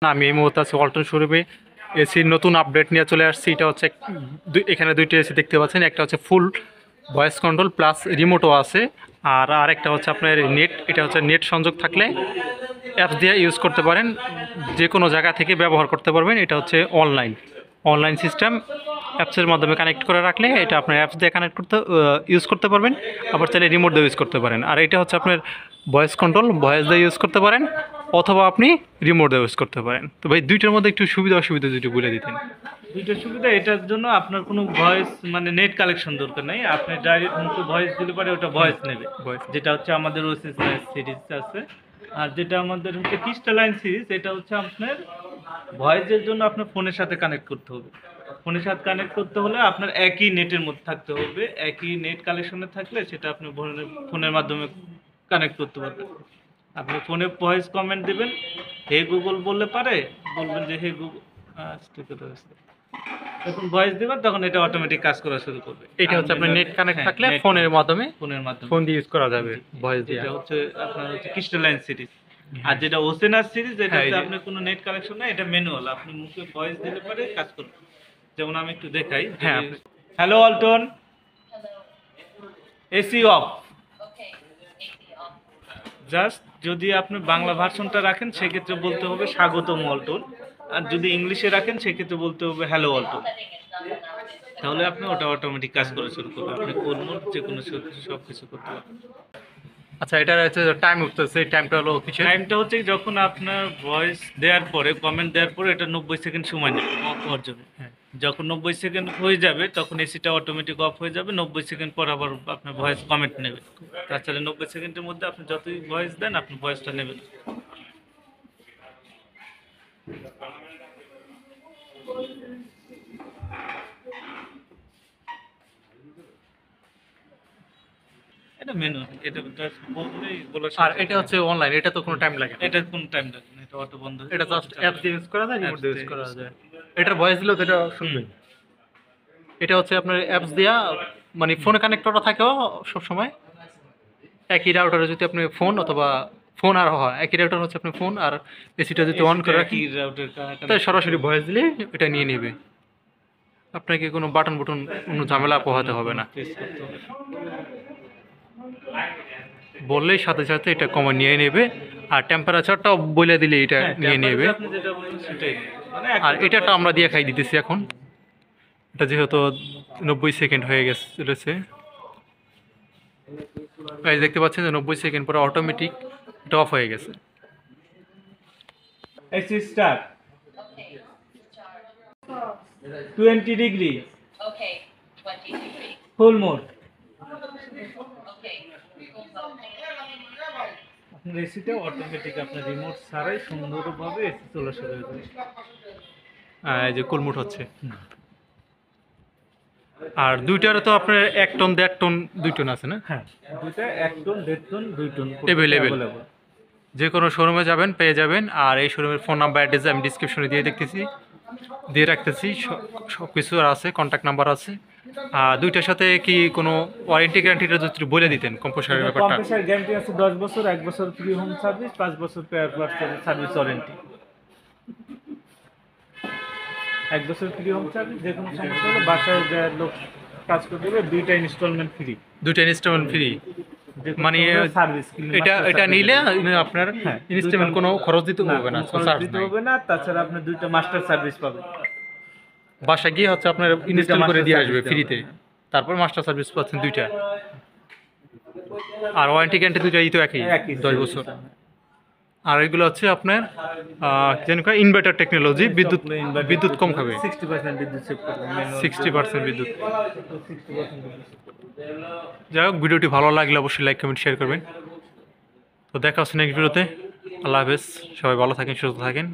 আমি এই মুহূর্তে আছি ওয়ালটন শোরুমে। এসির নতুন আপডেট নিয়ে চলে আসছি। এটা হচ্ছে এখানে দুইটা এসি দেখতে পাচ্ছেন, একটা হচ্ছে ফুল ভয়েস কন্ট্রোল প্লাস রিমোটও আছে, আর আরেকটা হচ্ছে আপনার নেট। এটা হচ্ছে নেট সংযোগ থাকলে অ্যাপস দিয়ে ইউজ করতে পারেন, যে কোনো জায়গা থেকে ব্যবহার করতে পারবেন। এটা হচ্ছে অনলাইন সিস্টেম, অ্যাপসের মাধ্যমে কানেক্ট করে রাখলে এটা আপনার অ্যাপস দিয়ে কানেক্ট করতে ইউজ করতে পারবেন, আবার চাইলে রিমোট দিয়ে ইউজ করতে পারেন। আর এটা হচ্ছে আপনার ভয়েস কন্ট্রোল, ভয়েস দিয়ে ইউজ করতে পারেন অথবা আপনি রিমোট দিয়ে ইউজ করতে পারেন। তো ভাই দুইটার মধ্যে একটু সুবিধা অসুবিধা যদি বলে দিতেন। দুইটার সুবিধা, এটার জন্য আপনার কোনো ভয়েস মানে নেট কালেকশন দরকার নেই। আপনি ডাইরেক্ট মুখে ভয়েস দিলে পারে ওটা ভয়েস নেবে, যেটা হচ্ছে আমাদের ওসিস সিরিজ আছে। আর যেটা আমাদের হচ্ছে ক্রিস্টালাইন সিরিজ, এটা হচ্ছে আপনার ভয়েসের জন্য আপনার ফোনের সাথে কানেক্ট করতে হবে। ফোনের সাথে কানেক্ট করতে হলে আপনার একই নেটের মধ্যে থাকতে হবে, একই নেট কালেকশনে থাকলে সেটা আপনি ফোনের মাধ্যমে কানেক্ট করতে পারবেন। আপনি ফোনে ভয়েস কমেন্ট দেবেন, হে গুগল বললে পারে, বলবেন যে হে গুগল, যখন ভয়েস দেবেন তখন এটা অটোমেটিক কাজ করা শুরু করবে। এটা হচ্ছে আপনার নেট কানেক্ট থাকলে ফোনের মাধ্যমে ফোন দিয়ে ইউজ করা যাবে ভয়েস দিয়ে। এটা হচ্ছে আপনার হচ্ছে ক্রিস্টালাইন সিরিজ। আর যেটা ওসেনার সিরিজ, এটা হচ্ছে আপনার কোনো নেট কানেকশন নাই, এটা ম্যানুয়াল। আপনি মুখে ভয়েস দিলে পারে কাজ করবে। যেমন আমি একটু দেখাই। হ্যাঁ, হ্যালো অল্টন, এসি অফ। জাস্ট যদি আপনি বাংলা ভার্সনটা রাখেন সেক্ষেত্রে বলতে হবে স্বাগতম অল্টন, আর যদি ইংলিশে রাখেন সেক্ষেত্রে বলতে হবে হ্যালো অল্টন। তাহলে আপনি ওটা অটোমেটিক কাজ করে শুরু করবেন, আপনি কোন মোড যে কোনো সব কিছু করতে পারবেন। আচ্ছা, এটা হচ্ছে টাইম উঠতেছে, টাইমটা হলো কিছু, টাইমটা হচ্ছে যখন আপনার ভয়েস দেওয়ার পরে, কমেন্ট দেওয়ার পরে এটা 90 সেকেন্ড সময় নেবে অফ হওয়ার জন্য। যখন 90 সেকেন্ড হয়ে যাবে তখন এসিটা অটোমেটিক অফ হয়ে যাবে। 90 সেকেন্ড পর আবার আপনার ভয়েস কমেন্ট নেবে। তাছাড়া 90 সেকেন্ডের মধ্যে আপনি যতই ভয়েস দেন আপনি ভয়েসটা নেবেন। এটা মেনু, এটা বললেই বলা। আর এটা হচ্ছে অনলাইন, এটা তো কোনো টাইম লাগে না। এটা কোনো টাইম লাগে না, এটা অটো বন্ধ। এটা জাস্ট অ্যাপ দিয়ে ইউজ করা যায়, রিমোট দিয়ে ইউজ করা যায়। এটার ভয়েস দিলেও তো এটা শুনবে। এটা হচ্ছে আপনার অ্যাপস দিয়া, মানে ফোনে কানেক্ট করা থাকেও সব সময় একই রাউটারে। যদি আপনি ফোন অথবা ফোন আর হয় একই রাউটার হচ্ছে আপনি ফোন আর এসিটা যদি অন করে রাখি, তাই সরাসরি ভয়েস দিলে এটা নিয়ে নেবে। আপনাকে কোনো বাটন কোনো ঝামেলা পোহাতে হবে না, বললেই সাথে সাথে এটা কমা নিয়ে নেবে। আর টেম্পারেচারটাও বলে দিলে এটা নিয়ে নেবে। আর এটাটা আমরা দিয়ে খাই দিতেছি এখন। এটা যেহেতু 90 সেকেন্ড হয়ে গেছে, দেখতে পাচ্ছেন যে 90 সেকেন্ড পরে অটোমেটিক এটা অফ হয়ে গেছে। AC start 20 degree, Okay, 20 degrees. ফুল মোড। Okay. আপনার এসিটা অটোমেটিক আপনার রিমোট ছাড়াই সুন্দরভাবে এসি চলা শুরু হয়ে যাবে। এই যে কুলমুট হচ্ছে। আর দুইটারে তো আপনার 1 টন 1.5 টন 2 টন আছে না? হ্যাঁ, দুইটা 1 টন 1.5 টন 2 টন অ্যাভেলেবেল। যে কোনো শোরুমে যাবেন পেয়ে যাবেন। আর এই শোরুমের ফোন নাম্বার অ্যাড্রেস আমি ডিসক্রিপশনে দিয়ে রাখতেছি, সব কিছু আছে, কন্ট্যাক্ট নাম্বার আছে। আর দুইটার সাথে কি কোনো ওয়ারেন্টি গ্যারান্টিটা যদি বলে দিতেন কম্প্রেসারের ব্যাপারটা। কম্প্রেসার গ্যারান্টি আছে 10 বছর, 1 বছর ফ্রি হোম সার্ভিস, 5 বছর পেয়ার প্লাস সার্ভিস ওয়ারেন্টি। 1 বছর ফ্রি হোম সার্ভিস, যে কোনো সমস্যা হলে বাসায় লোক কাজ করে দেবে। 2টা ইনস্টলমেন্ট ফ্রি। 2টা ইনস্টলমেন্ট ফ্রি, মানে এটা নিলে আপনার ইনস্টলমেন্ট কোনো খরচ দিতে হবে না, দিতে হবে না। তাছাড়া আপনি 2টা মাস্টার সার্ভিস পাবেন। বাসায় গিয়ে হচ্ছে আপনার ইনস্টল করে দিয়ে আসবে ফ্রিতে, তারপর মাস্টার সার্ভিস পাচ্ছেন 2টা। আর ওয়ারেন্টি গ্যারান্টি 2টাই তো একই 10 বছর। আর এগুলো হচ্ছে আপনার ইনভার্টার টেকনোলজি, বিদ্যুৎ কম খাবে, 60% বিদ্যুৎ সেভ করবে, 60% বিদ্যুৎ। যাই হোক, ভিডিওটি ভালো লাগলে অবশ্যই লাইক কমেন্ট শেয়ার করবেন। তো দেখা হচ্ছে নেক্সট ভিডিওতে। আল্লাহ হাফেজ, সবাই ভালো থাকেন, সুস্থ থাকেন।